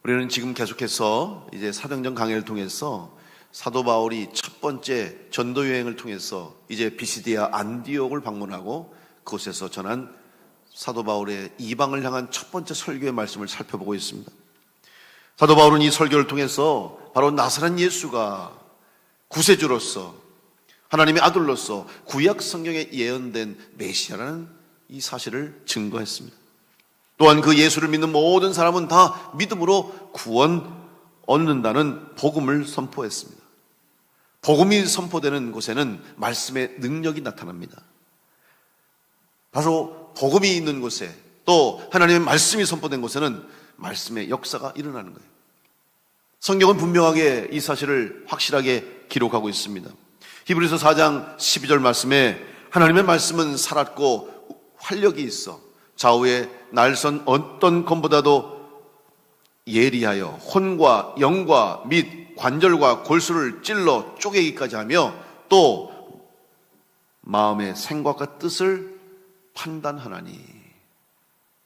우리는 지금 계속해서 이제 사도행전 강해를 통해서 사도 바울이 첫 번째 전도 여행을 통해서 이제 비시디아 안디옥을 방문하고 그곳에서 전한 사도 바울의 이방을 향한 첫 번째 설교의 말씀을 살펴보고 있습니다. 사도 바울은 이 설교를 통해서 바로 나사렛 예수가 구세주로서 하나님의 아들로서 구약 성경에 예언된 메시아라는 이 사실을 증거했습니다. 또한 그 예수를 믿는 모든 사람은 다 믿음으로 구원 얻는다는 복음을 선포했습니다. 복음이 선포되는 곳에는 말씀의 능력이 나타납니다. 바로 복음이 있는 곳에 또 하나님의 말씀이 선포된 곳에는 말씀의 역사가 일어나는 거예요. 성경은 분명하게 이 사실을 확실하게 기록하고 있습니다. 히브리서 4장 12절 말씀에 하나님의 말씀은 살았고 활력이 있어 좌우에 날선 어떤 검보다도 예리하여 혼과 영과 및 관절과 골수를 찔러 쪼개기까지 하며 또 마음의 생각과 뜻을 판단하나니.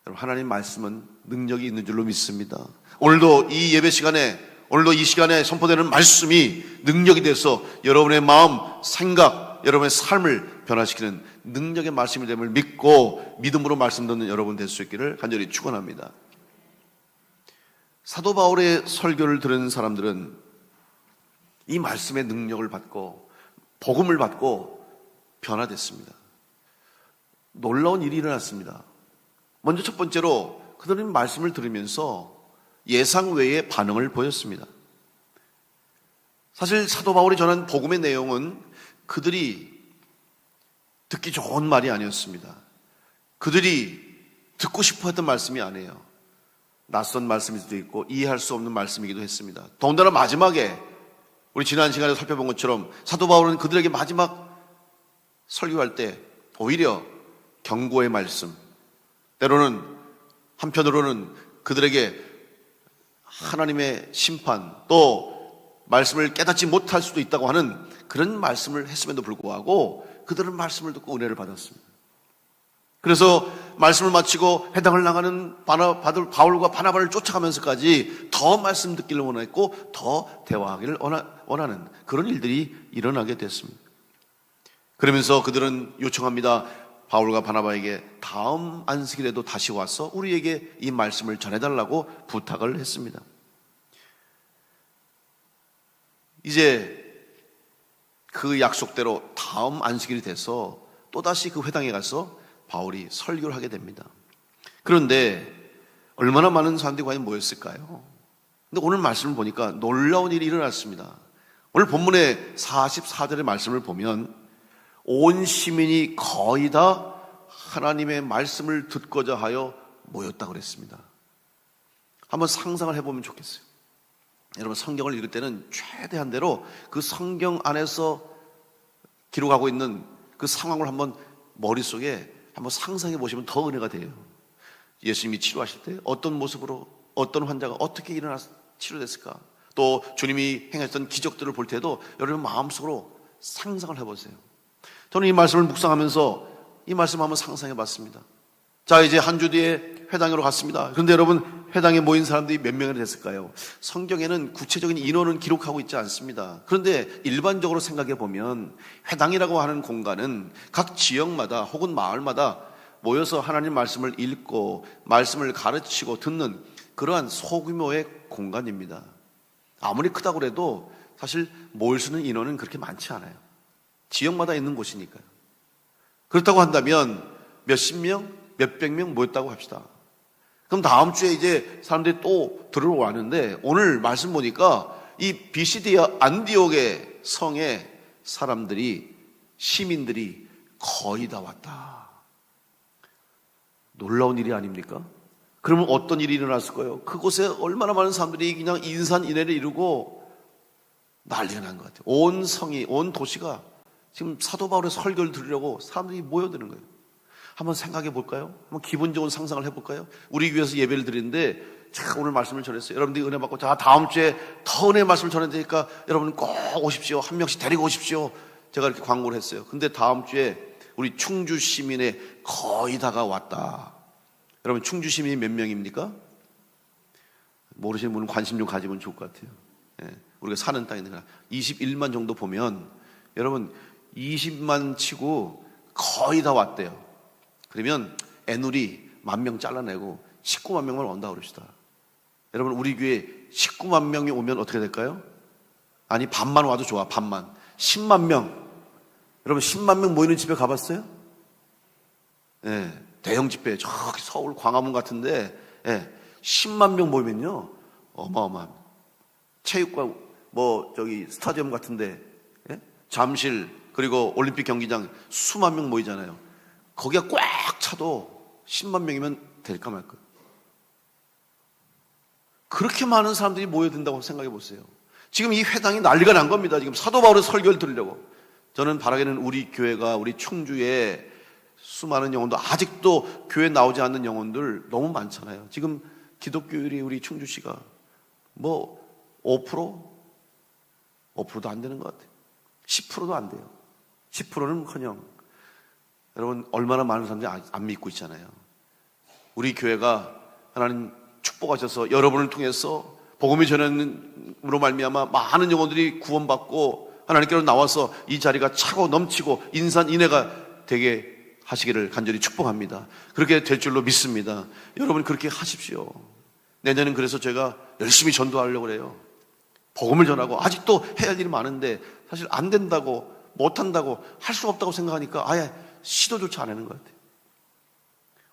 여러분, 하나님 말씀은 능력이 있는 줄로 믿습니다. 오늘도 이 예배 시간에, 오늘도 이 시간에 선포되는 말씀이 능력이 돼서 여러분의 마음, 생각, 여러분의 삶을 변화시키는 능력의 말씀이 됨을 믿고 믿음으로 말씀 듣는 여러분 될 수 있기를 간절히 축원합니다. 사도 바울의 설교를 들은 사람들은 이 말씀의 능력을 받고 복음을 받고 변화됐습니다. 놀라운 일이 일어났습니다. 먼저 첫 번째로 그들은 말씀을 들으면서 예상 외의 반응을 보였습니다. 사실 사도 바울이 전한 복음의 내용은 그들이 듣기 좋은 말이 아니었습니다. 그들이 듣고 싶어 했던 말씀이 아니에요. 낯선 말씀일 수도 있고 이해할 수 없는 말씀이기도 했습니다. 더군다나 마지막에 우리 지난 시간에 살펴본 것처럼 사도 바울은 그들에게 마지막 설교할 때 오히려 경고의 말씀, 때로는 한편으로는 그들에게 하나님의 심판, 또 말씀을 깨닫지 못할 수도 있다고 하는 그런 말씀을 했음에도 불구하고 그들은 말씀을 듣고 은혜를 받았습니다. 그래서 말씀을 마치고 회당을 나가는 바울과 바나바를 쫓아가면서까지 더 말씀 듣기를 원했고 더 대화하기를 원하는 그런 일들이 일어나게 됐습니다. 그러면서 그들은 요청합니다. 바울과 바나바에게 다음 안식일에도 다시 와서 우리에게 이 말씀을 전해달라고 부탁을 했습니다. 이제 그 약속대로 다음 안식일이 돼서 또다시 그 회당에 가서 바울이 설교를 하게 됩니다. 그런데 얼마나 많은 사람들이 과연 모였을까요? 근데 오늘 말씀을 보니까 놀라운 일이 일어났습니다. 오늘 본문의 44절의 말씀을 보면 온 시민이 거의 다 하나님의 말씀을 듣고자 하여 모였다고 그랬습니다. 한번 상상을 해보면 좋겠어요. 여러분, 성경을 읽을 때는 최대한대로 그 성경 안에서 기록하고 있는 그 상황을 한번 머릿속에 한번 상상해 보시면 더 은혜가 돼요. 예수님이 치료하실 때 어떤 모습으로 어떤 환자가 어떻게 일어나서 치료됐을까? 또 주님이 행했던 기적들을 볼 때도 여러분 마음속으로 상상을 해보세요. 저는 이 말씀을 묵상하면서 이 말씀 한번 상상해 봤습니다. 자, 이제 한 주 뒤에 회당으로 갔습니다. 그런데 여러분, 회당에 모인 사람들이 몇 명이나 됐을까요? 성경에는 구체적인 인원은 기록하고 있지 않습니다. 그런데 일반적으로 생각해 보면 회당이라고 하는 공간은 각 지역마다 혹은 마을마다 모여서 하나님 말씀을 읽고 말씀을 가르치고 듣는 그러한 소규모의 공간입니다. 아무리 크다고 해도 사실 모일 수 있는 인원은 그렇게 많지 않아요. 지역마다 있는 곳이니까요. 그렇다고 한다면 몇십 명, 몇백 명 모였다고 합시다. 그럼 다음 주에 이제 사람들이 또 들어왔는데 오늘 말씀 보니까 이 비시디아 안디옥의 성에 사람들이, 시민들이 거의 다 왔다. 놀라운 일이 아닙니까? 그러면 어떤 일이 일어났을까요? 그곳에 얼마나 많은 사람들이 그냥 인산인해를 이루고 난리가 난 것 같아요. 온 성이, 온 도시가 지금 사도 바울의 설교를 들으려고 사람들이 모여드는 거예요. 한번 생각해 볼까요? 한번 기분 좋은 상상을 해볼까요? 우리 교회에서 예배를 드리는데 자, 오늘 말씀을 전했어요. 여러분들이 은혜 받고 자, 다음 주에 더 은혜 말씀을 전해야 되니까 여러분 꼭 오십시오. 한 명씩 데리고 오십시오. 제가 이렇게 광고를 했어요. 근데 다음 주에 우리 충주 시민의 거의 다가 왔다. 여러분, 충주 시민이 몇 명입니까? 모르시는 분은 관심 좀 가지면 좋을 것 같아요. 예, 우리가 사는 땅이니까 21만 정도 보면 여러분 20만 치고 거의 다 왔대요. 그러면 애누리 10,000명 잘라내고 19만 명만 온다 그럽시다. 여러분 우리 교회 19만 명이 오면 어떻게 될까요? 아니 반만 와도 좋아. 반만 10만 명. 여러분 10만 명 모이는 집회 가봤어요? 예, 대형 집회 저기 서울 광화문 같은데 10만 명 모이면요 어마어마한 체육관 저기 스타디움 같은데 잠실 그리고 올림픽 경기장 수만 명 모이잖아요. 거기가 꽉 차도 10만 명이면 될까 말까. 그렇게 많은 사람들이 모여든다고 생각해 보세요. 지금 이 회당이 난리가 난 겁니다. 지금 사도 바울의 설교를 들으려고. 저는 바라기는 우리 교회가 우리 충주에 수많은 영혼들, 아직도 교회 나오지 않는 영혼들 너무 많잖아요. 지금 기독교율이 우리 충주시가 5%? 5%도 안 되는 것 같아요. 10%도 안 돼요. 10%는커녕 여러분 얼마나 많은 사람들이 안 믿고 있잖아요. 우리 교회가 하나님 축복하셔서 여러분을 통해서 복음이 전함으로 말미암아 많은 영혼들이 구원받고 하나님께로 나와서 이 자리가 차고 넘치고 인산인해가 되게 하시기를 간절히 축복합니다. 그렇게 될 줄로 믿습니다. 여러분 그렇게 하십시오. 내년은 그래서 제가 열심히 전도하려고 그래요. 복음을 전하고 아직도 해야 할 일이 많은데 사실 안 된다고 못한다고 할 수 없다고 생각하니까 아예 시도조차 안 하는 것 같아요.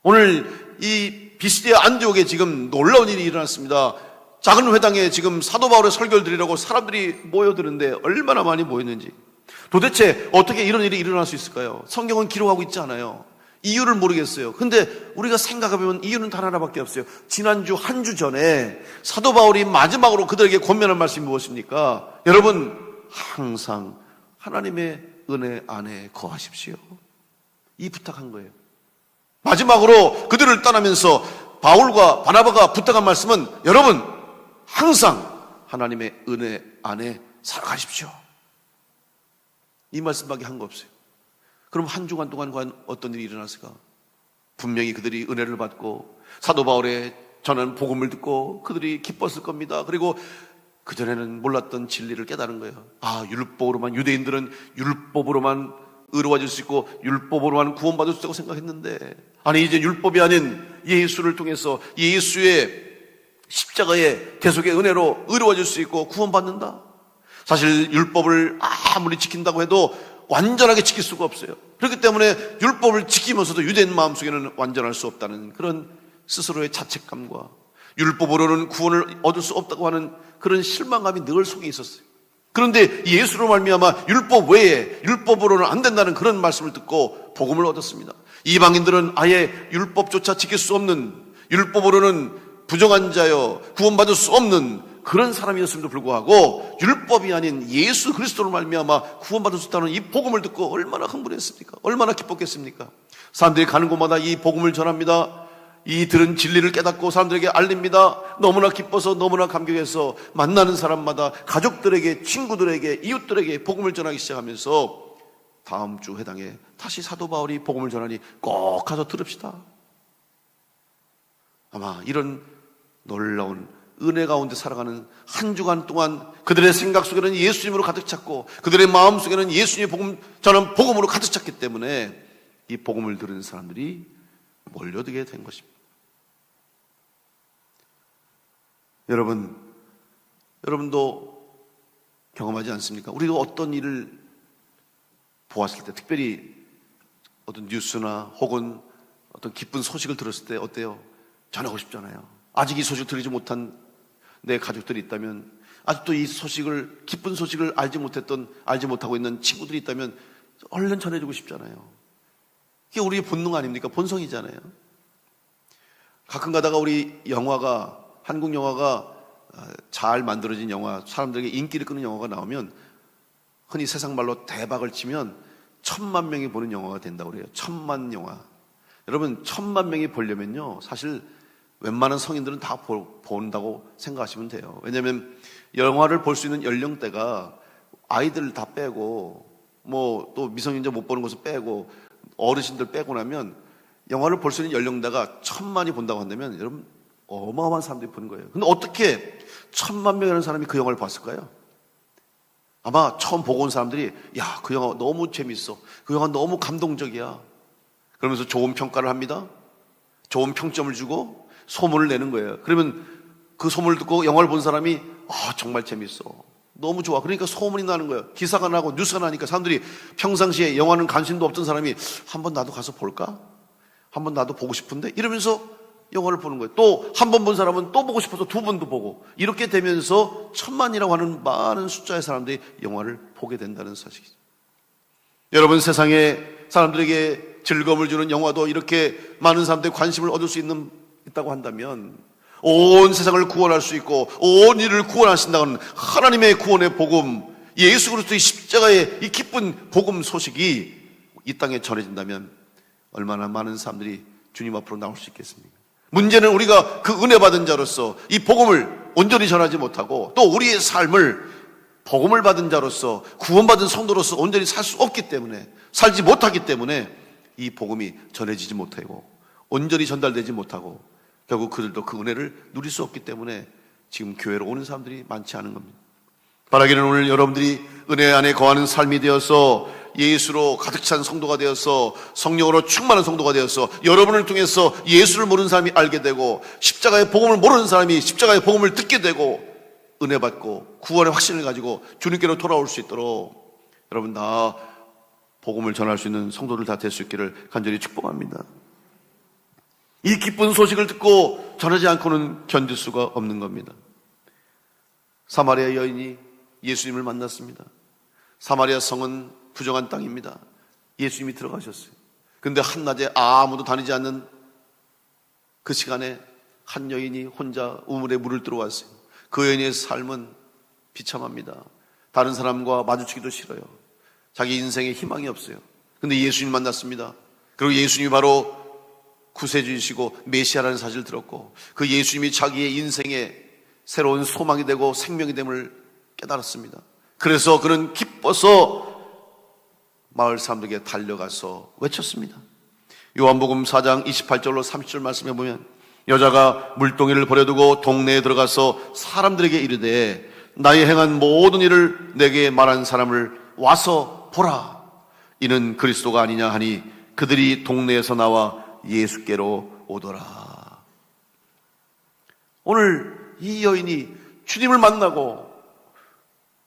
오늘 이 비스디아 안디옥에 지금 놀라운 일이 일어났습니다. 작은 회당에 지금 사도 바울의 설교를 드리려고 사람들이 모여드는데 얼마나 많이 모였는지. 도대체 어떻게 이런 일이 일어날 수 있을까요? 성경은 기록하고 있지 않아요. 이유를 모르겠어요. 근데 우리가 생각해보면 이유는 단 하나밖에 없어요. 지난주 한 주 전에 사도 바울이 마지막으로 그들에게 권면한 말씀이 무엇입니까? 여러분 항상 하나님의 은혜 안에 거하십시오. 이 부탁한 거예요. 마지막으로 그들을 떠나면서 바울과 바나바가 부탁한 말씀은 여러분 항상 하나님의 은혜 안에 살아가십시오. 이 말씀밖에 한 거 없어요. 그럼 한 주간 동안 과연 어떤 일이 일어났을까? 분명히 그들이 은혜를 받고 사도 바울의 전한 복음을 듣고 그들이 기뻤을 겁니다. 그리고 그전에는 몰랐던 진리를 깨달은 거예요. 율법으로만, 유대인들은 율법으로만 의로워질 수 있고 율법으로만 구원받을 수 있다고 생각했는데 아니 이제 율법이 아닌 예수를 통해서 예수의 십자가의 대속의 은혜로 의로워질 수 있고 구원받는다. 사실 율법을 아무리 지킨다고 해도 완전하게 지킬 수가 없어요. 그렇기 때문에 율법을 지키면서도 유대인 마음속에는 완전할 수 없다는 그런 스스로의 자책감과 율법으로는 구원을 얻을 수 없다고 하는 그런 실망감이 늘 속에 있었어요. 그런데 예수로 말미암아 율법 외에 율법으로는 안 된다는 그런 말씀을 듣고 복음을 얻었습니다. 이방인들은 아예 율법조차 지킬 수 없는, 율법으로는 부정한 자여 구원받을 수 없는 그런 사람이었음에도 불구하고 율법이 아닌 예수 그리스도로 말미암아 구원받을 수 있다는 이 복음을 듣고 얼마나 흥분했습니까? 얼마나 기뻤겠습니까? 사람들이 가는 곳마다 이 복음을 전합니다. 이 들은 진리를 깨닫고 사람들에게 알립니다. 너무나 기뻐서 너무나 감격해서 만나는 사람마다 가족들에게, 친구들에게, 이웃들에게 복음을 전하기 시작하면서 다음 주 회당에 다시 사도 바울이 복음을 전하니 꼭 가서 들읍시다. 아마 이런 놀라운 은혜 가운데 살아가는 한 주간 동안 그들의 생각 속에는 예수님으로 가득 찼고 그들의 마음 속에는 예수님의 복음 전한 복음으로 가득 찼기 때문에 이 복음을 들은 사람들이 몰려들게 된 것입니다. 여러분도 경험하지 않습니까? 우리도 어떤 일을 보았을 때, 특별히 어떤 뉴스나 혹은 어떤 기쁜 소식을 들었을 때 어때요? 전하고 싶잖아요. 아직 이 소식을 들리지 못한 내 가족들이 있다면, 아직도 이 소식을, 기쁜 소식을 알지 못하고 있는 친구들이 있다면 얼른 전해주고 싶잖아요. 이게 우리의 본능 아닙니까? 본성이잖아요. 가끔 가다가 우리 영화가, 한국 영화가 잘 만들어진 영화, 사람들에게 인기를 끄는 영화가 나오면 흔히 세상 말로 대박을 치면 1,000만 명이 보는 영화가 된다고 그래요. 1,000만 영화. 여러분 1,000만 명이 보려면요 사실 웬만한 성인들은 다 본다고 생각하시면 돼요. 왜냐하면 영화를 볼 수 있는 연령대가 아이들 다 빼고 또 미성년자 못 보는 것을 빼고 어르신들 빼고 나면 영화를 볼 수 있는 연령대가 1,000만이 본다고 한다면 여러분 어마어마한 사람들이 보는 거예요. 근데 어떻게 10,000명이라는 사람이 그 영화를 봤을까요? 아마 처음 보고 온 사람들이 야, 그 영화 너무 재밌어. 그 영화 너무 감동적이야. 그러면서 좋은 평가를 합니다. 좋은 평점을 주고 소문을 내는 거예요. 그러면 그 소문을 듣고 영화를 본 사람이 정말 재밌어. 너무 좋아. 그러니까 소문이 나는 거예요. 기사가 나고 뉴스가 나니까 사람들이 평상시에 영화는 관심도 없던 사람이 한번 나도 가서 볼까? 한번 나도 보고 싶은데? 이러면서 영화를 보는 거예요. 또 한 번 본 사람은 또 보고 싶어서 2번도 보고 이렇게 되면서 10,000만이라고 하는 많은 숫자의 사람들이 영화를 보게 된다는 사실이죠. 여러분, 세상에 사람들에게 즐거움을 주는 영화도 이렇게 많은 사람들의 관심을 얻을 수 있다고 한다면 온 세상을 구원할 수 있고 온 일을 구원하신다는 하나님의 구원의 복음, 예수 그리스도의 십자가의 이 기쁜 복음 소식이 이 땅에 전해진다면 얼마나 많은 사람들이 주님 앞으로 나올 수 있겠습니까? 문제는 우리가 그 은혜 받은 자로서 이 복음을 온전히 전하지 못하고 또 우리의 삶을 복음을 받은 자로서 구원받은 성도로서 온전히 살 수 없기 때문에, 살지 못하기 때문에 이 복음이 전해지지 못하고 온전히 전달되지 못하고 결국 그들도 그 은혜를 누릴 수 없기 때문에 지금 교회로 오는 사람들이 많지 않은 겁니다. 바라기는 오늘 여러분들이 은혜 안에 거하는 삶이 되어서 예수로 가득 찬 성도가 되어서 성령으로 충만한 성도가 되어서 여러분을 통해서 예수를 모르는 사람이 알게 되고 십자가의 복음을 모르는 사람이 십자가의 복음을 듣게 되고 은혜 받고 구원의 확신을 가지고 주님께로 돌아올 수 있도록 여러분 다 복음을 전할 수 있는 성도들 다 될 수 있기를 간절히 축복합니다. 이 기쁜 소식을 듣고 전하지 않고는 견딜 수가 없는 겁니다. 사마리아 여인이 예수님을 만났습니다. 사마리아 성은 부정한 땅입니다. 예수님이 들어가셨어요. 그런데 한낮에 아무도 다니지 않는 그 시간에 한 여인이 혼자 우물에 물을 들어왔어요. 그 여인의 삶은 비참합니다. 다른 사람과 마주치기도 싫어요. 자기 인생에 희망이 없어요. 그런데 예수님 만났습니다. 그리고 예수님이 바로 구세주이시고 메시아라는 사실을 들었고 그 예수님이 자기의 인생에 새로운 소망이 되고 생명이 됨을 깨달았습니다. 그래서 그는 기뻐서 마을 사람들에게 달려가서 외쳤습니다. 요한복음 4장 28절로 30절 말씀해 보면 여자가 물동이를 버려두고 동네에 들어가서 사람들에게 이르되 나의 행한 모든 일을 내게 말한 사람을 와서 보라. 이는 그리스도가 아니냐 하니 그들이 동네에서 나와 예수께로 오더라. 오늘 이 여인이 주님을 만나고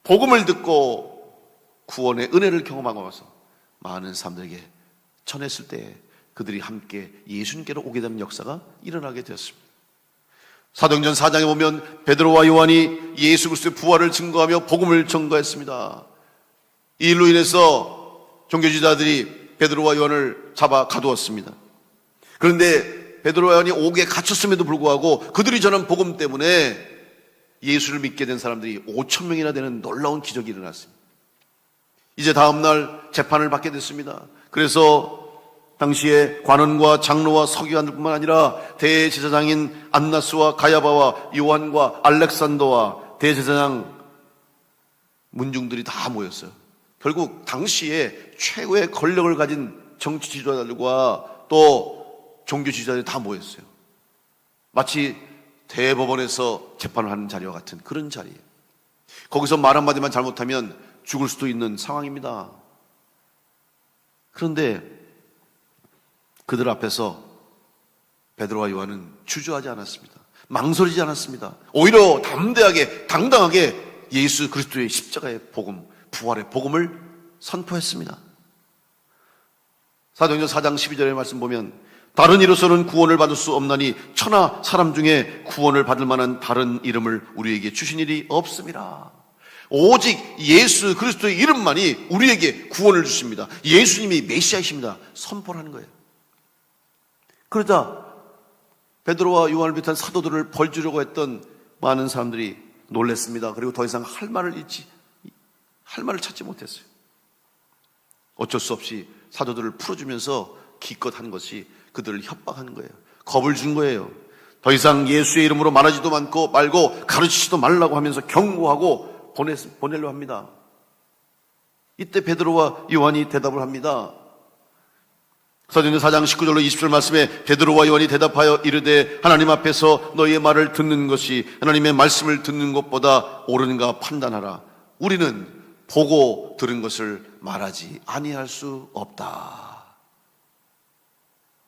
복음을 듣고 구원의 은혜를 경험하고 와서 많은 사람들에게 전했을 때 그들이 함께 예수님께로 오게 되는 역사가 일어나게 되었습니다. 사도행전 4장에 보면 베드로와 요한이 예수 그리스도의 부활을 증거하며 복음을 전거했습니다. 이 일로 인해서 종교지자들이 베드로와 요한을 잡아 가두었습니다. 그런데 베드로와 요한이 옥에 갇혔음에도 불구하고 그들이 전한 복음 때문에 예수를 믿게 된 사람들이 5,000명이나 되는 놀라운 기적이 일어났습니다. 이제 다음날 재판을 받게 됐습니다. 그래서 당시에 관원과 장로와 서기관들뿐만 아니라 대제사장인 안나스와 가야바와 요한과 알렉산더와 대제사장 문중들이 다 모였어요. 결국 당시에 최고의 권력을 가진 정치 지도자들과 또 종교 지도자들이 다 모였어요. 마치 대법원에서 재판을 하는 자리와 같은 그런 자리예요. 거기서 말 한마디만 잘못하면 죽을 수도 있는 상황입니다. 그런데 그들 앞에서 베드로와 요한은 주저하지 않았습니다. 망설이지 않았습니다. 오히려 담대하게 당당하게 예수 그리스도의 십자가의 복음, 부활의 복음을 선포했습니다. 사도행전 4장 12절의 말씀 보면 다른 이로서는 구원을 받을 수 없나니 천하 사람 중에 구원을 받을 만한 다른 이름을 우리에게 주신 일이 없습니다. 오직 예수 그리스도의 이름만이 우리에게 구원을 주십니다. 예수님이 메시아이십니다. 선포를 하는 거예요. 그러자 베드로와 요한을 비롯한 사도들을 벌주려고 했던 많은 사람들이 놀랐습니다. 그리고 더 이상 할 말을 찾지 못했어요. 어쩔 수 없이 사도들을 풀어주면서 기껏 한 것이 그들을 협박하는 거예요. 겁을 준 거예요. 더 이상 예수의 이름으로 말하지도 말고 가르치지도 말라고 하면서 경고하고 보내려 합니다. 이때 베드로와 요한이 대답을 합니다. 사도행전 4장 19절로 20절 말씀에 베드로와 요한이 대답하여 이르되 하나님 앞에서 너희의 말을 듣는 것이 하나님의 말씀을 듣는 것보다 옳은가 판단하라. 우리는 보고 들은 것을 말하지 아니할 수 없다.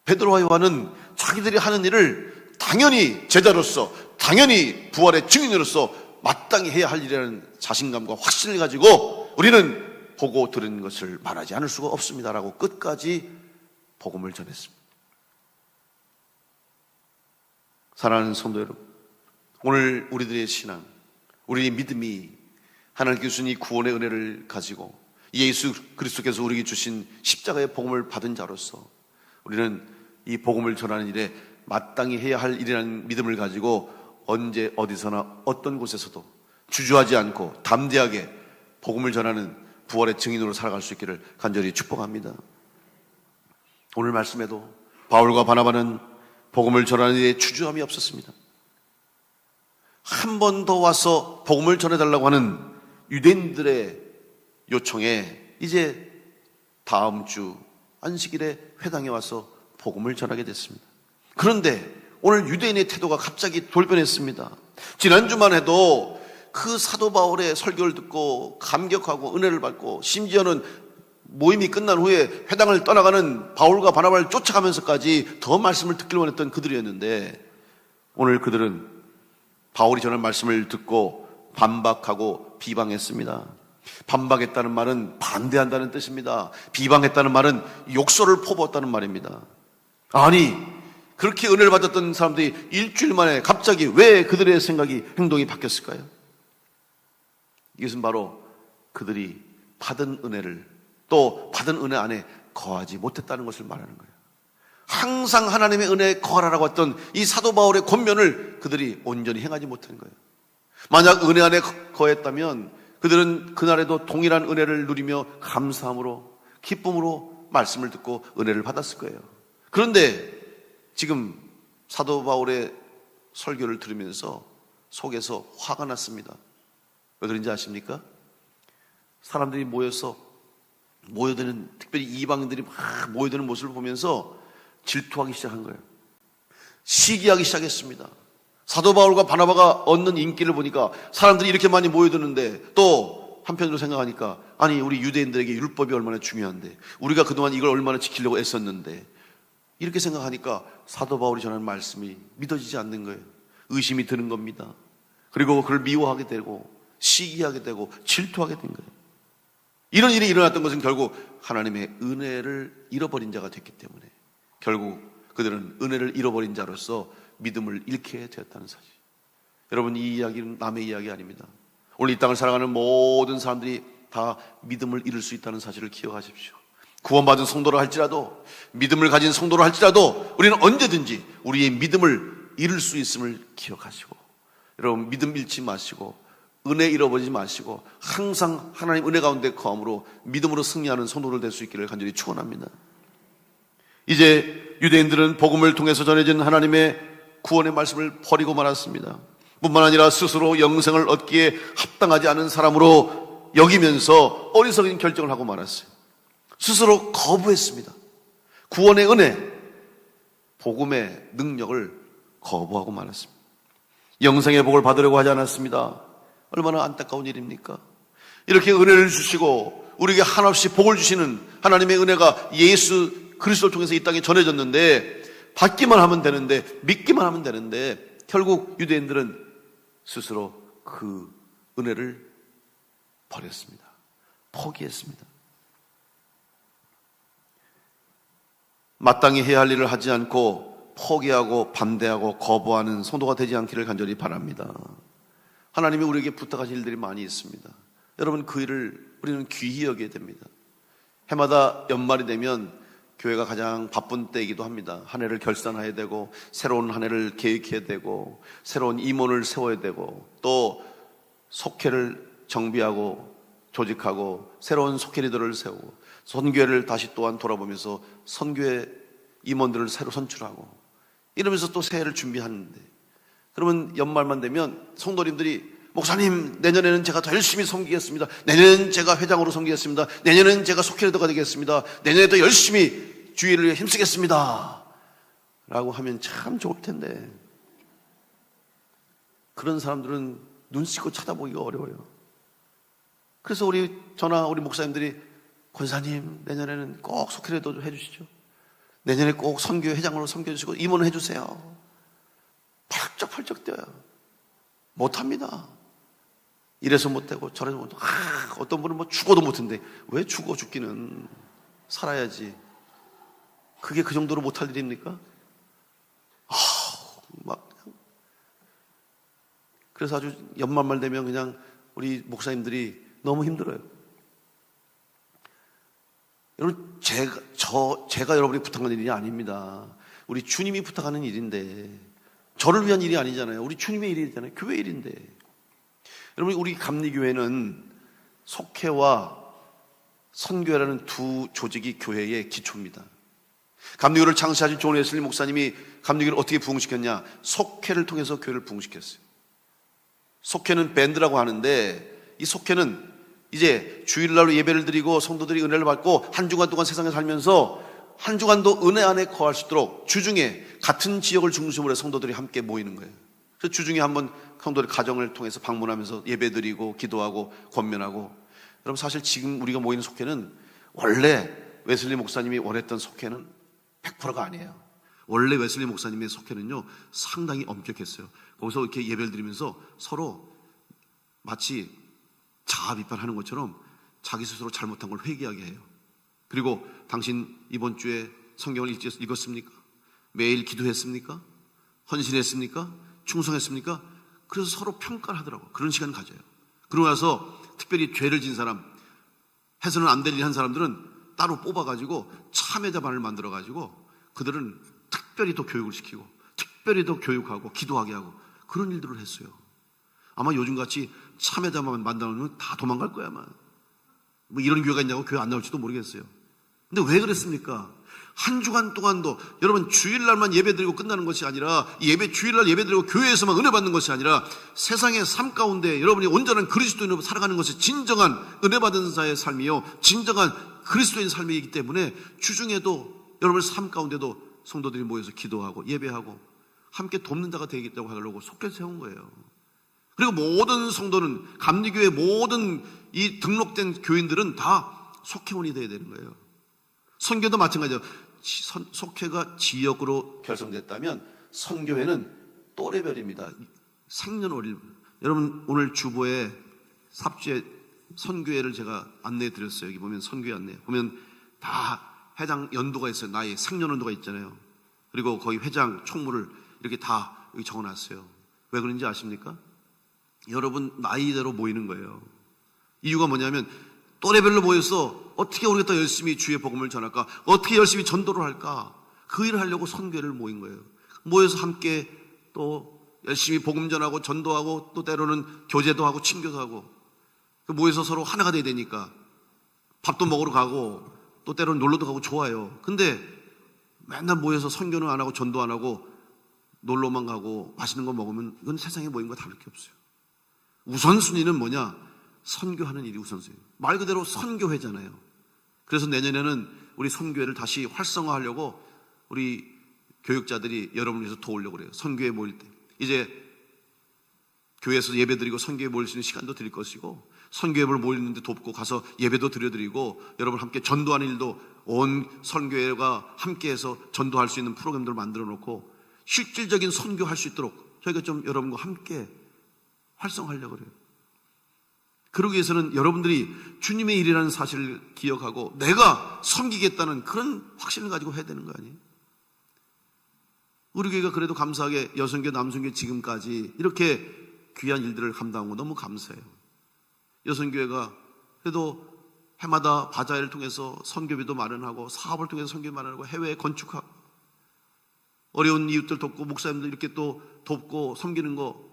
베드로와 요한은 자기들이 하는 일을 당연히 제자로서, 당연히 부활의 증인으로서 마땅히 해야 할 일이라는 자신감과 확신을 가지고 우리는 보고 들은 것을 말하지 않을 수가 없습니다라고 끝까지 복음을 전했습니다. 사랑하는 성도 여러분, 오늘 우리들의 신앙, 우리의 믿음이 하나님께서 주신 이 구원의 은혜를 가지고 예수 그리스도께서 우리에게 주신 십자가의 복음을 받은 자로서 우리는 이 복음을 전하는 일에 마땅히 해야 할 일이라는 믿음을 가지고 언제 어디서나 어떤 곳에서도 주저하지 않고 담대하게 복음을 전하는 부활의 증인으로 살아갈 수 있기를 간절히 축복합니다. 오늘 말씀에도 바울과 바나바는 복음을 전하는 일에 주저함이 없었습니다. 한 번 더 와서 복음을 전해달라고 하는 유대인들의 요청에 이제 다음 주 안식일에 회당에 와서 복음을 전하게 됐습니다. 그런데 오늘 유대인의 태도가 갑자기 돌변했습니다. 지난주만 해도 그 사도 바울의 설교를 듣고 감격하고 은혜를 받고 심지어는 모임이 끝난 후에 회당을 떠나가는 바울과 바나바를 쫓아가면서까지 더 말씀을 듣기를 원했던 그들이었는데 오늘 그들은 바울이 전한 말씀을 듣고 반박하고 비방했습니다. 반박했다는 말은 반대한다는 뜻입니다. 비방했다는 말은 욕설을 퍼부었다는 말입니다. 아니, 그렇게 은혜를 받았던 사람들이 일주일 만에 갑자기 왜 그들의 생각이, 행동이 바뀌었을까요? 이것은 바로 그들이 받은 은혜를, 또 받은 은혜 안에 거하지 못했다는 것을 말하는 거예요. 항상 하나님의 은혜에 거하라고 했던 이 사도 바울의 권면을 그들이 온전히 행하지 못한 거예요. 만약 은혜 안에 거했다면 그들은 그날에도 동일한 은혜를 누리며 감사함으로, 기쁨으로 말씀을 듣고 은혜를 받았을 거예요. 그런데 지금 사도 바울의 설교를 들으면서 속에서 화가 났습니다. 왜 그런지 아십니까? 사람들이 모여드는, 특별히 이방인들이 막 모여드는 모습을 보면서 질투하기 시작한 거예요. 시기하기 시작했습니다. 사도 바울과 바나바가 얻는 인기를 보니까 사람들이 이렇게 많이 모여드는데 또 한편으로 생각하니까 아니, 우리 유대인들에게 율법이 얼마나 중요한데, 우리가 그동안 이걸 얼마나 지키려고 애썼는데, 이렇게 생각하니까 사도 바울이 전하는 말씀이 믿어지지 않는 거예요. 의심이 드는 겁니다. 그리고 그를 미워하게 되고 시기하게 되고 질투하게 된 거예요. 이런 일이 일어났던 것은 결국 하나님의 은혜를 잃어버린 자가 됐기 때문에 결국 그들은 은혜를 잃어버린 자로서 믿음을 잃게 되었다는 사실. 여러분, 이 이야기는 남의 이야기 아닙니다. 오늘 이 땅을 살아가는 모든 사람들이 다 믿음을 잃을 수 있다는 사실을 기억하십시오. 구원받은 성도라 할지라도, 믿음을 가진 성도라 할지라도 우리는 언제든지 우리의 믿음을 잃을 수 있음을 기억하시고, 여러분, 믿음 잃지 마시고 은혜 잃어버리지 마시고 항상 하나님 은혜 가운데 거함으로 믿음으로 승리하는 성도들 될 수 있기를 간절히 축원합니다. 이제 유대인들은 복음을 통해서 전해진 하나님의 구원의 말씀을 버리고 말았습니다. 뿐만 아니라 스스로 영생을 얻기에 합당하지 않은 사람으로 여기면서 어리석은 결정을 하고 말았어요. 스스로 거부했습니다. 구원의 은혜, 복음의 능력을 거부하고 말았습니다. 영생의 복을 받으려고 하지 않았습니다. 얼마나 안타까운 일입니까? 이렇게 은혜를 주시고 우리에게 한없이 복을 주시는 하나님의 은혜가 예수 그리스도를 통해서 이 땅에 전해졌는데, 받기만 하면 되는데, 믿기만 하면 되는데, 결국 유대인들은 스스로 그 은혜를 버렸습니다. 포기했습니다. 마땅히 해야 할 일을 하지 않고 포기하고 반대하고 거부하는 성도가 되지 않기를 간절히 바랍니다. 하나님이 우리에게 부탁하신 일들이 많이 있습니다. 여러분, 그 일을 우리는 귀히 여겨야 됩니다. 해마다 연말이 되면 교회가 가장 바쁜 때이기도 합니다. 한 해를 결산해야 되고, 새로운 한 해를 계획해야 되고, 새로운 임원을 세워야 되고, 또 속회를 정비하고 조직하고 새로운 속회 리더를 세우고, 선교회를 다시 또한 돌아보면서 선교회 임원들을 새로 선출하고, 이러면서 또 새해를 준비하는데, 그러면 연말만 되면 성도님들이 목사님, 내년에는 제가 더 열심히 섬기겠습니다. 내년에는 제가 회장으로 섬기겠습니다. 내년에는 제가 속회 리더가 되겠습니다. 내년에 더 열심히 주의를 위해 힘쓰겠습니다 라고 하면 참 좋을 텐데, 그런 사람들은 눈 씻고 쳐다보기가 어려워요. 그래서 저나 우리 목사님들이, 권사님 내년에는 꼭 속회라도 해주시죠, 내년에 꼭 선교 회장으로 섬겨주시고 임원을 해주세요. 펄쩍펄쩍 뛰어요. 못합니다. 이래서 못되고 저래서 못되고, 어떤 분은 뭐 죽어도 못한데, 왜 죽어? 죽기는 살아야지. 그게 그 정도로 못할 일입니까? 그래서 아주 연말말 되면 그냥 우리 목사님들이 너무 힘들어요. 여러분, 제가 여러분이 부탁하는 일이 아닙니다. 우리 주님이 부탁하는 일인데, 저를 위한 일이 아니잖아요. 우리 주님의 일이잖아요. 교회 일인데. 여러분, 우리 감리교회는 속회와 선교회라는 두 조직이 교회의 기초입니다. 감리교를 창시하신 존 웨슬리 목사님이 감리교를 어떻게 부흥시켰냐? 속회를 통해서 교회를 부흥시켰어요. 속회는 밴드라고 하는데, 이 속회는 이제 주일날로 예배를 드리고 성도들이 은혜를 받고 한 주간 동안 세상에 살면서 한 주간도 은혜 안에 거할 수 있도록 주중에 같은 지역을 중심으로 해서 성도들이 함께 모이는 거예요. 그래서 주중에 한번 성도들 가정을 통해서 방문하면서 예배 드리고 기도하고 권면하고. 여러분, 사실 지금 우리가 모이는 속회는 원래 웨슬리 목사님이 원했던 속회는 100%가 아니에요. 원래 웨슬리 목사님의 속회는요, 상당히 엄격했어요. 거기서 이렇게 예배를 드리면서 서로 마치 자아 비판하는 것처럼 자기 스스로 잘못한 걸 회개하게 해요. 그리고 당신 이번 주에 성경을 읽었습니까? 매일 기도했습니까? 헌신했습니까? 충성했습니까? 그래서 서로 평가를 하더라고요. 그런 시간 가져요. 그러고 나서 특별히 죄를 진 사람, 해서는 안 될 일 한 사람들은 따로 뽑아가지고 참여자반을 만들어가지고 그들은 특별히 더 교육을 시키고 특별히 더 교육하고 기도하게 하고 그런 일들을 했어요. 아마 요즘같이 참여자만 만들어놓으면 다 도망갈 거야 아마. 뭐 이런 교회가 있냐고 교회 안 나올지도 모르겠어요. 근데 왜 그랬습니까? 한 주간 동안도 여러분 주일날만 예배드리고 끝나는 것이 아니라 주일날 예배드리고 교회에서만 은혜 받는 것이 아니라 세상의 삶 가운데 여러분이 온전한 그리스도인으로 살아가는 것이 진정한 은혜 받은 자의 삶이요, 진정한 그리스도인 삶이기 때문에 주중에도 여러분의 삶 가운데도 성도들이 모여서 기도하고 예배하고 함께 돕는 자가 되겠다고 하려고 속죄 세운 거예요. 그리고 모든 성도는, 감리교회 모든 이 등록된 교인들은 다 속회원이 되어야 되는 거예요. 선교도 마찬가지예요. 속회가 지역으로 결성됐다면 선교회는 또래별입니다. 생년월일. 여러분, 오늘 주보에 삽주에 선교회를 제가 안내해 드렸어요. 여기 보면 선교회 안내 보면 다 회장 연도가 있어요. 나이 생년연도가 있잖아요. 그리고 거기 회장 총무를 이렇게 다 여기 적어놨어요. 왜 그런지 아십니까? 여러분 나이대로 모이는 거예요. 이유가 뭐냐면 또래별로 모여서 어떻게 우리가 더 열심히 주의 복음을 전할까, 어떻게 열심히 전도를 할까, 그 일을 하려고 선교회를 모인 거예요. 모여서 함께 또 열심히 복음 전하고 전도하고 또 때로는 교제도 하고 친교도 하고, 모여서 서로 하나가 돼야 되니까 밥도 먹으러 가고 또 때로는 놀러도 가고 좋아요. 근데 맨날 모여서 선교는 안 하고 전도 안 하고 놀러만 가고 맛있는 거 먹으면 이건 세상에 모인 거 다를 게 없어요. 우선순위는 뭐냐? 선교하는 일이 우선순위예요. 말 그대로 선교회잖아요. 그래서 내년에는 우리 선교회를 다시 활성화하려고 우리 교육자들이 여러분을 위해서 도우려고 그래요. 선교회 모일 때 이제 교회에서 예배드리고 선교회 모일 수 있는 시간도 드릴 것이고, 선교회를 모이는데 돕고 가서 예배도 드려드리고, 여러분 함께 전도하는 일도 온 선교회가 함께해서 전도할 수 있는 프로그램들을 만들어 놓고 실질적인 선교할 수 있도록 저희가 좀 여러분과 함께 활성화하려고 그래요. 그러기 위해서는 여러분들이 주님의 일이라는 사실을 기억하고 내가 섬기겠다는 그런 확신을 가지고 해야 되는 거 아니에요? 우리 교회가 그래도 감사하게 여성교, 남성교 지금까지 이렇게 귀한 일들을 감당한 거 너무 감사해요. 여성교회가 그래도 해마다 바자회를 통해서 선교비도 마련하고 사업을 통해서 선교비 마련하고 해외에 건축하고 어려운 이웃들 돕고 목사님들 이렇게 또 돕고 섬기는 거,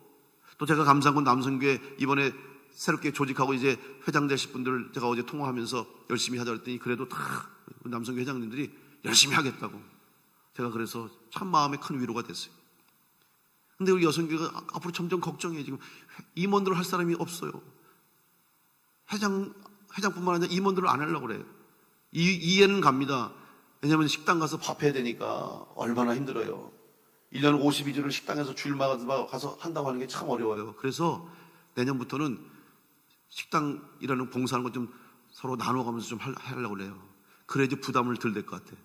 또 제가 감사한 건 남성교회 이번에 새롭게 조직하고 이제 회장 되실 분들을 제가 어제 통화하면서 열심히 하자 그랬더니 그래도 다 남성교회 회장님들이 열심히 하겠다고, 제가 그래서 참 마음에 큰 위로가 됐어요. 근데 우리 여성교회가 앞으로 점점 걱정해요. 지금 임원들을 할 사람이 없어요. 회장뿐만 아니라 임원들을 안 하려고 그래요. 이해는 갑니다. 왜냐하면 식당 가서 밥 해야 되니까 얼마나 힘들어요. 1년 52주를 식당에서 주일마다 가서 한다고 하는 게 참 어려워요. 그래서 내년부터는 식당이라는 봉사하는 것 좀 서로 나눠가면서 좀 하려고 그래요. 그래야지 부담을 덜 될 것 같아요.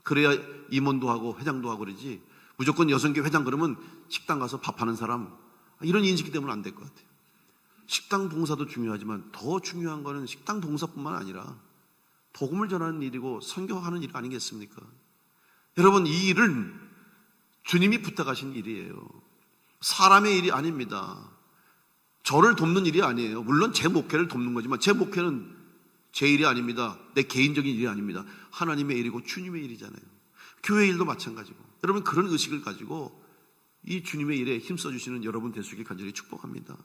그래야 임원도 하고 회장도 하고 그러지, 무조건 여성계 회장 그러면 식당 가서 밥하는 사람, 이런 인식이 되면 안 될 것 같아요. 식당 봉사도 중요하지만 더 중요한 거는 식당 봉사뿐만 아니라 복음을 전하는 일이고 선교하는 일 아니겠습니까? 여러분, 이 일은 주님이 부탁하신 일이에요. 사람의 일이 아닙니다. 저를 돕는 일이 아니에요. 물론 제 목회를 돕는 거지만 제 목회는 제 일이 아닙니다. 내 개인적인 일이 아닙니다. 하나님의 일이고 주님의 일이잖아요. 교회 일도 마찬가지고. 여러분, 그런 의식을 가지고 이 주님의 일에 힘써주시는 여러분 될 수 있길 간절히 축복합니다.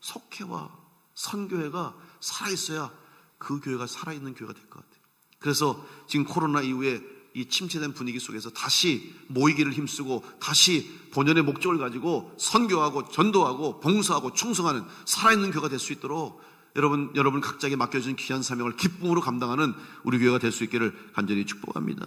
속회와 선교회가 살아있어야 그 교회가 살아있는 교회가 될 것 같아요. 그래서 지금 코로나 이후에 이 침체된 분위기 속에서 다시 모이기를 힘쓰고 다시 본연의 목적을 가지고 선교하고 전도하고 봉사하고 충성하는 살아있는 교회가 될 수 있도록 여러분 각자에게 맡겨진 귀한 사명을 기쁨으로 감당하는 우리 교회가 될 수 있기를 간절히 축복합니다.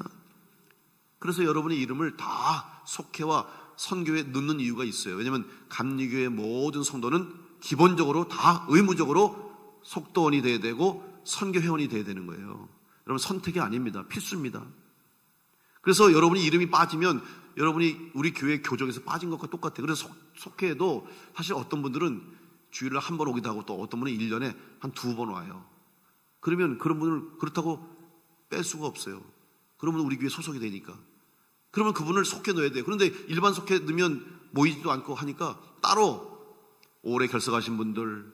그래서 여러분의 이름을 다 속회와 선교에 넣는 이유가 있어요. 왜냐하면 감리교회 모든 성도는 기본적으로 다 의무적으로 속도원이 돼야 되고 선교회원이 돼야 되는 거예요. 여러분, 선택이 아닙니다. 필수입니다. 그래서 여러분이 이름이 빠지면 여러분이 우리 교회 교적에서 빠진 것과 똑같아요. 그래서 속회에도 사실 어떤 분들은 주일날 한 번 오기도 하고 또 어떤 분은 1년에 한 2번 와요. 그러면 그런 분을 그렇다고 뺄 수가 없어요. 그러면 우리 교회 소속이 되니까. 그러면 그분을 속해 넣어야 돼요. 그런데 일반 속해 넣으면 모이지도 않고 하니까 따로 오래 결석하신 분들,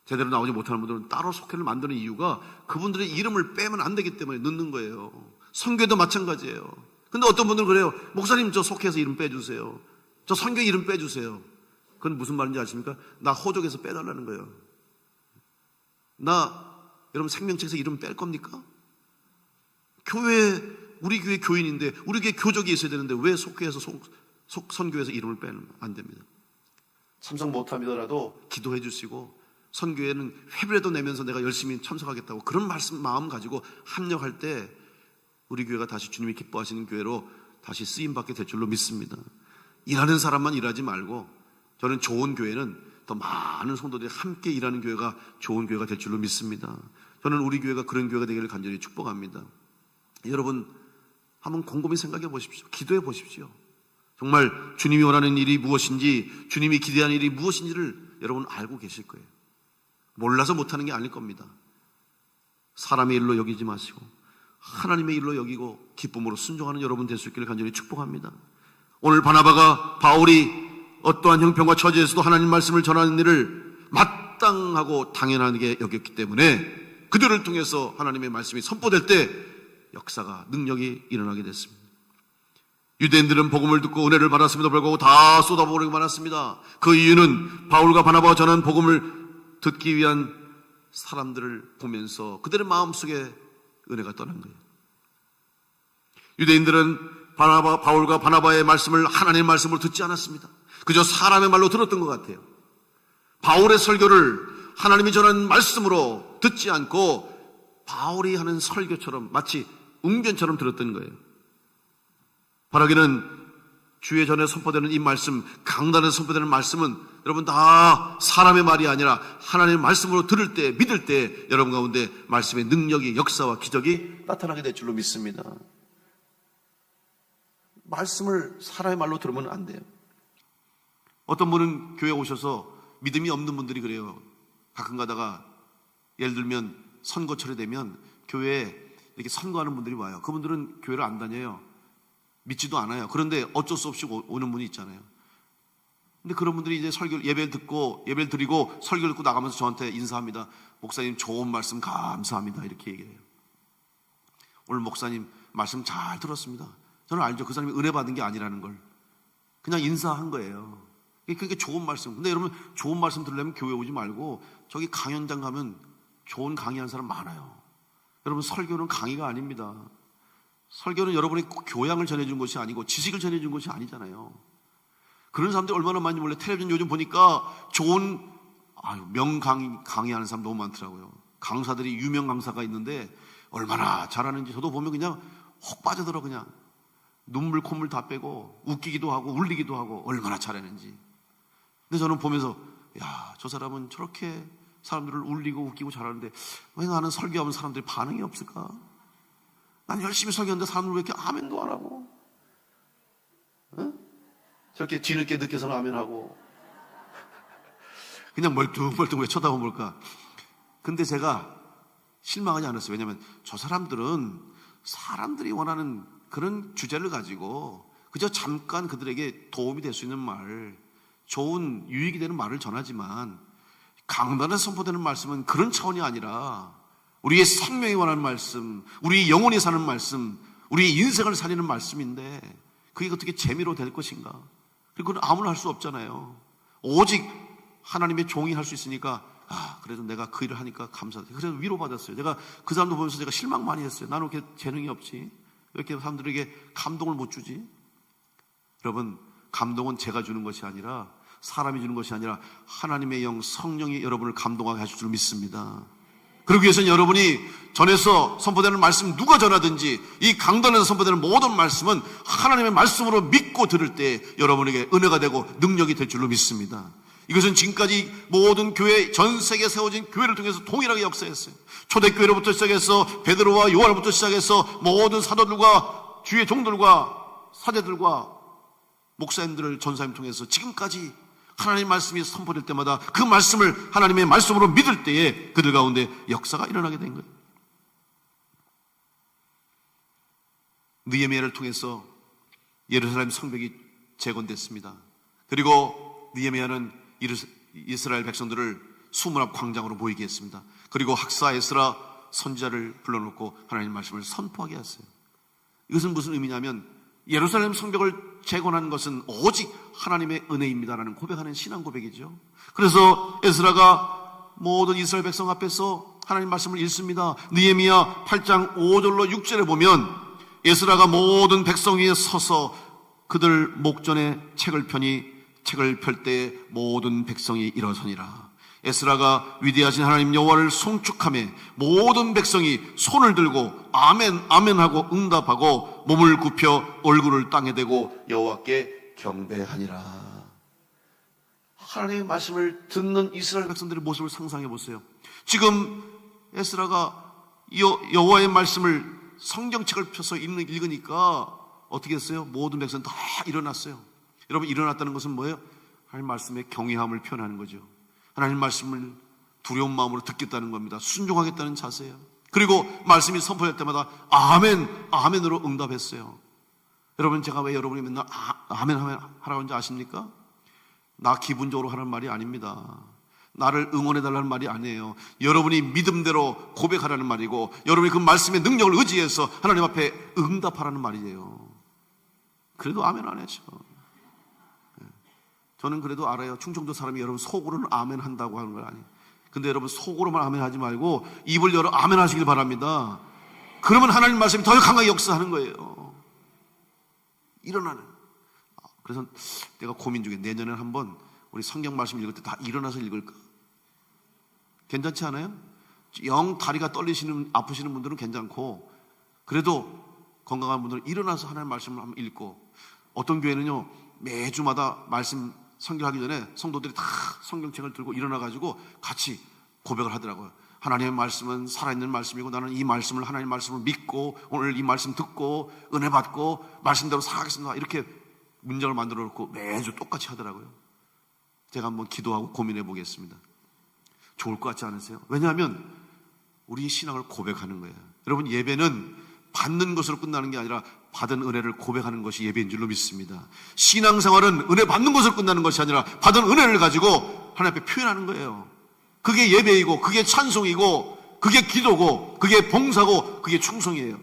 제대로 나오지 못하는 분들은 따로 속회를 만드는 이유가 그분들의 이름을 빼면 안 되기 때문에 넣는 거예요. 선교도 마찬가지예요. 근데 어떤 분들은 그래요. 목사님, 저 속해서 이름 빼주세요. 저 선교 이름 빼주세요. 그건 무슨 말인지 아십니까? 나 호적에서 빼달라는 거예요. 여러분 생명책에서 이름 뺄 겁니까? 우리 교회 교인인데 우리 교회 교적이 있어야 되는데 왜 속회에서 선교에서 이름을 빼면 안 됩니다. 참석 못하더라도 기도해 주시고 선교회는 회비라도 내면서 내가 열심히 참석하겠다고 그런 마음 가지고 합력할 때 우리 교회가 다시 주님이 기뻐하시는 교회로 다시 쓰임받게 될 줄로 믿습니다. 일하는 사람만 일하지 말고 저는 좋은 교회는 더 많은 성도들이 함께 일하는 교회가 좋은 교회가 될 줄로 믿습니다. 저는 우리 교회가 그런 교회가 되기를 간절히 축복합니다. 여러분, 한번 곰곰이 생각해 보십시오. 기도해 보십시오. 정말 주님이 원하는 일이 무엇인지, 주님이 기대하는 일이 무엇인지를 여러분 알고 계실 거예요. 몰라서 못하는 게 아닐 겁니다. 사람의 일로 여기지 마시고 하나님의 일로 여기고 기쁨으로 순종하는 여러분 될 수 있기를 간절히 축복합니다. 오늘 바울이 어떠한 형편과 처지에서도 하나님 말씀을 전하는 일을 마땅하고 당연하게 여겼기 때문에 그들을 통해서 하나님의 말씀이 선포될 때 역사가, 능력이 일어나게 됐습니다. 유대인들은 복음을 듣고 은혜를 받았음에도 불구하고 다 쏟아부으려고 많았습니다. 그 이유는 바울과 바나바가 전한 복음을 듣기 위한 사람들을 보면서 그들의 마음속에 은혜가 떠난 거예요. 유대인들은 바울과 바나바의 말씀을 하나님의 말씀으로 듣지 않았습니다. 그저 사람의 말로 들었던 것 같아요. 바울의 설교를 하나님이 전한 말씀으로 듣지 않고 바울이 하는 설교처럼 마치 웅변처럼 들었던 거예요. 바라기는 주의 전에 선포되는 이 말씀, 강단에서 선포되는 말씀은 여러분 다 사람의 말이 아니라 하나님의 말씀으로 들을 때, 믿을 때 여러분 가운데 말씀의 능력이, 역사와 기적이 나타나게 될 줄로 믿습니다. 말씀을 사람의 말로 들으면 안 돼요. 어떤 분은 교회에 오셔서 믿음이 없는 분들이 그래요. 가끔 가다가 예를 들면 선거철이 되면 교회에 이렇게 선거하는 분들이 와요. 그분들은 교회를 안 다녀요. 믿지도 않아요. 그런데 어쩔 수 없이 오는 분이 있잖아요. 근데 그런 분들이 이제 예배를 드리고 설교를 듣고 나가면서 저한테 인사합니다. 목사님 좋은 말씀 감사합니다. 이렇게 얘기해요. 오늘 목사님 말씀 잘 들었습니다. 저는 알죠. 그 사람이 은혜 받은 게 아니라는 걸. 그냥 인사한 거예요. 그게 좋은 말씀. 근데 여러분 좋은 말씀 들으려면 교회 오지 말고 저기 강연장 가면 좋은 강의하는 사람 많아요. 여러분 설교는 강의가 아닙니다. 설교는 여러분이 교양을 전해준 것이 아니고 지식을 전해준 것이 아니잖아요. 그런 사람들이 얼마나 많은지 몰라요. 텔레비전 요즘 보니까 좋은 강의하는 사람 너무 많더라고요. 강사들이 유명 강사가 있는데 얼마나 잘하는지 저도 보면 그냥 혹 빠져들어. 그냥 눈물 콧물 다 빼고 웃기기도 하고 울리기도 하고 얼마나 잘했는지. 근데 저는 보면서 야, 저 사람은 저렇게 사람들을 울리고 웃기고 잘하는데 왜 나는 설교하면 사람들이 반응이 없을까? 난 열심히 설교하는데 사람들 왜 이렇게 아멘도 안 하고, 응? 저렇게 뒤늦게 느껴서는 아멘하고 그냥 멀뚱멀뚱 왜 쳐다보면 볼까? 근데 제가 실망하지 않았어요. 왜냐하면 저 사람들은 사람들이 원하는 그런 주제를 가지고 그저 잠깐 그들에게 도움이 될 수 있는 말, 좋은 유익이 되는 말을 전하지만, 강단에 선포되는 말씀은 그런 차원이 아니라 우리의 생명이 원하는 말씀, 우리 영혼이 사는 말씀, 우리의 인생을 살리는 말씀인데 그게 어떻게 재미로 될 것인가? 그리고 그건 아무나 할 수 없잖아요. 오직 하나님의 종이 할 수 있으니까 그래도 내가 그 일을 하니까 감사해요. 그래서 위로받았어요. 제가 그 사람도 보면서 제가 실망 많이 했어요. 나는 왜 이렇게 재능이 없지? 왜 이렇게 사람들에게 감동을 못 주지? 여러분, 감동은 제가 주는 것이 아니라, 사람이 주는 것이 아니라 하나님의 영 성령이 여러분을 감동하게 하실 줄 믿습니다. 그러기 위해서는 여러분이 전에서 선포되는 말씀 누가 전하든지 이 강단에서 선포되는 모든 말씀은 하나님의 말씀으로 믿고 들을 때 여러분에게 은혜가 되고 능력이 될 줄로 믿습니다. 이것은 지금까지 모든 교회, 전 세계에 세워진 교회를 통해서 동일하게 역사했어요. 초대교회로부터 시작해서 베드로와 요한부터 시작해서 모든 사도들과 주의 종들과 사제들과 목사님들을 전사님 통해서 지금까지 하나님의 말씀이 선포될 때마다 그 말씀을 하나님의 말씀으로 믿을 때에 그들 가운데 역사가 일어나게 된 거예요. 느헤미야를 통해서 예루살렘 성벽이 재건됐습니다. 그리고 느헤미야는 이스라엘 백성들을 수문 앞 광장으로 모이게 했습니다. 그리고 학사 에스라 선지자를 불러놓고 하나님의 말씀을 선포하게 했어요. 이것은 무슨 의미냐면 예루살렘 성벽을 재건한 것은 오직 하나님의 은혜입니다라는 고백하는 신앙 고백이죠. 그래서 에스라가 모든 이스라엘 백성 앞에서 하나님 말씀을 읽습니다. 느헤미야 8장 5절로 6절에 보면 에스라가 모든 백성 위에 서서 그들 목전에 책을 펴니 책을 펼 때에 모든 백성이 일어서니라. 에스라가 위대하신 하나님 여호와를 송축하며 모든 백성이 손을 들고 아멘 아멘하고 응답하고 몸을 굽혀 얼굴을 땅에 대고 여호와께 경배하니라. 하나님의 말씀을 듣는 이스라엘 백성들의 모습을 상상해 보세요. 지금 에스라가 여호와의 말씀을 성경책을 펴서 읽으니까 어떻게 했어요? 모든 백성 다 일어났어요. 여러분, 일어났다는 것은 뭐예요? 하나님 말씀의 경외함을 표현하는 거죠. 하나님 말씀을 두려운 마음으로 듣겠다는 겁니다. 순종하겠다는 자세예요. 그리고 말씀이 선포될 때마다 아멘, 아멘으로 응답했어요. 여러분, 제가 왜 여러분이 맨날 아멘 하라고 하는지 아십니까? 나 기분적으로 하는 말이 아닙니다. 나를 응원해달라는 말이 아니에요. 여러분이 믿음대로 고백하라는 말이고, 여러분이 그 말씀의 능력을 의지해서 하나님 앞에 응답하라는 말이에요. 그래도 아멘 안 하죠. 저는 그래도 알아요. 충청도 사람이 여러분 속으로는 아멘 한다고 하는 건 아니에요. 근데 여러분 속으로만 아멘 하지 말고 입을 열어 아멘 하시길 바랍니다. 그러면 하나님 말씀이 더 강하게 역사하는 거예요. 일어나는. 그래서 내가 고민 중에 내년에 한번 우리 성경 말씀 읽을 때 다 일어나서 읽을까? 괜찮지 않아요? 영 다리가 떨리시는 아프시는 분들은 괜찮고, 그래도 건강한 분들은 일어나서 하나님 말씀을 한번 읽고, 어떤 교회는요 매주마다 말씀 성경하기 전에 성도들이 다 성경책을 들고 일어나가지고 같이 고백을 하더라고요. 하나님의 말씀은 살아있는 말씀이고 나는 이 말씀을 하나님의 말씀을 믿고 오늘 이 말씀 듣고 은혜 받고 말씀대로 살아가겠습니다. 이렇게 문장을 만들어 놓고 매주 똑같이 하더라고요. 제가 한번 기도하고 고민해 보겠습니다. 좋을 것 같지 않으세요? 왜냐하면 우리 신앙을 고백하는 거예요. 여러분, 예배는 받는 것으로 끝나는 게 아니라 받은 은혜를 고백하는 것이 예배인 줄로 믿습니다. 신앙생활은 은혜 받는 것으로 끝나는 것이 아니라 받은 은혜를 가지고 하나님 앞에 표현하는 거예요. 그게 예배이고 그게 찬송이고 그게 기도고 그게 봉사고 그게 충성이에요.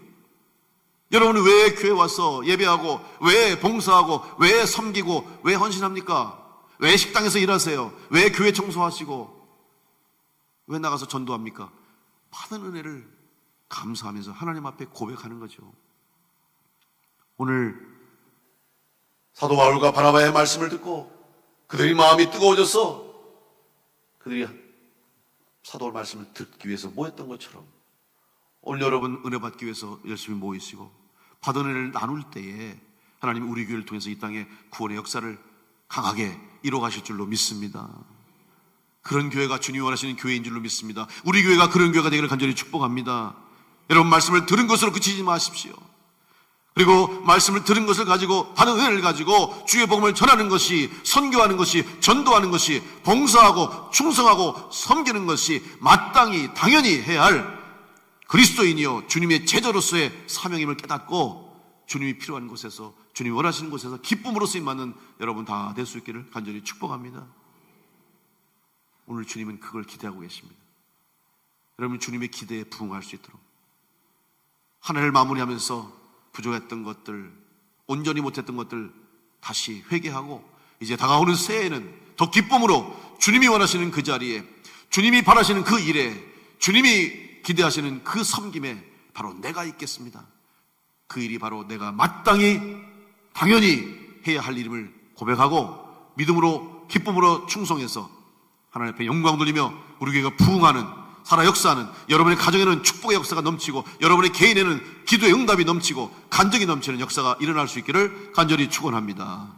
여러분은 왜 교회 와서 예배하고 왜 봉사하고 왜 섬기고 왜 헌신합니까? 왜 식당에서 일하세요? 왜 교회 청소하시고 왜 나가서 전도합니까? 받은 은혜를 감사하면서 하나님 앞에 고백하는 거죠. 오늘 사도 바울과 바나바의 말씀을 듣고 그들이 마음이 뜨거워져서 그들이 사도의 말씀을 듣기 위해서 모였던 것처럼 오늘 여러분 은혜 받기 위해서 열심히 모이시고 받은 은혜를 나눌 때에 하나님 우리 교회를 통해서 이 땅에 구원의 역사를 강하게 이뤄가실 줄로 믿습니다. 그런 교회가 주님이 원하시는 교회인 줄로 믿습니다. 우리 교회가 그런 교회가 되기를 간절히 축복합니다. 여러분, 말씀을 들은 것으로 그치지 마십시오. 그리고 말씀을 들은 것을 가지고, 받은 은혜를 가지고 주의 복음을 전하는 것이, 선교하는 것이, 전도하는 것이, 봉사하고 충성하고 섬기는 것이 마땅히 당연히 해야 할 그리스도인이요 주님의 제자로서의 사명임을 깨닫고 주님이 필요한 곳에서, 주님이 원하시는 곳에서 기쁨으로 쓰임받는 여러분 다 될 수 있기를 간절히 축복합니다. 오늘 주님은 그걸 기대하고 계십니다. 여러분, 주님의 기대에 부응할 수 있도록 한 해를 마무리하면서 부족했던 것들, 온전히 못했던 것들 다시 회개하고, 이제 다가오는 새해에는 더 기쁨으로 주님이 원하시는 그 자리에, 주님이 바라시는 그 일에, 주님이 기대하시는 그 섬김에 바로 내가 있겠습니다. 그 일이 바로 내가 마땅히 당연히 해야 할 일임을 고백하고 믿음으로, 기쁨으로 충성해서 하나님 앞에 영광 돌리며 우리 교회가 부흥하는, 살아 역사하는, 여러분의 가정에는 축복의 역사가 넘치고 여러분의 개인에는 기도의 응답이 넘치고 간증이 넘치는 역사가 일어날 수 있기를 간절히 축원합니다.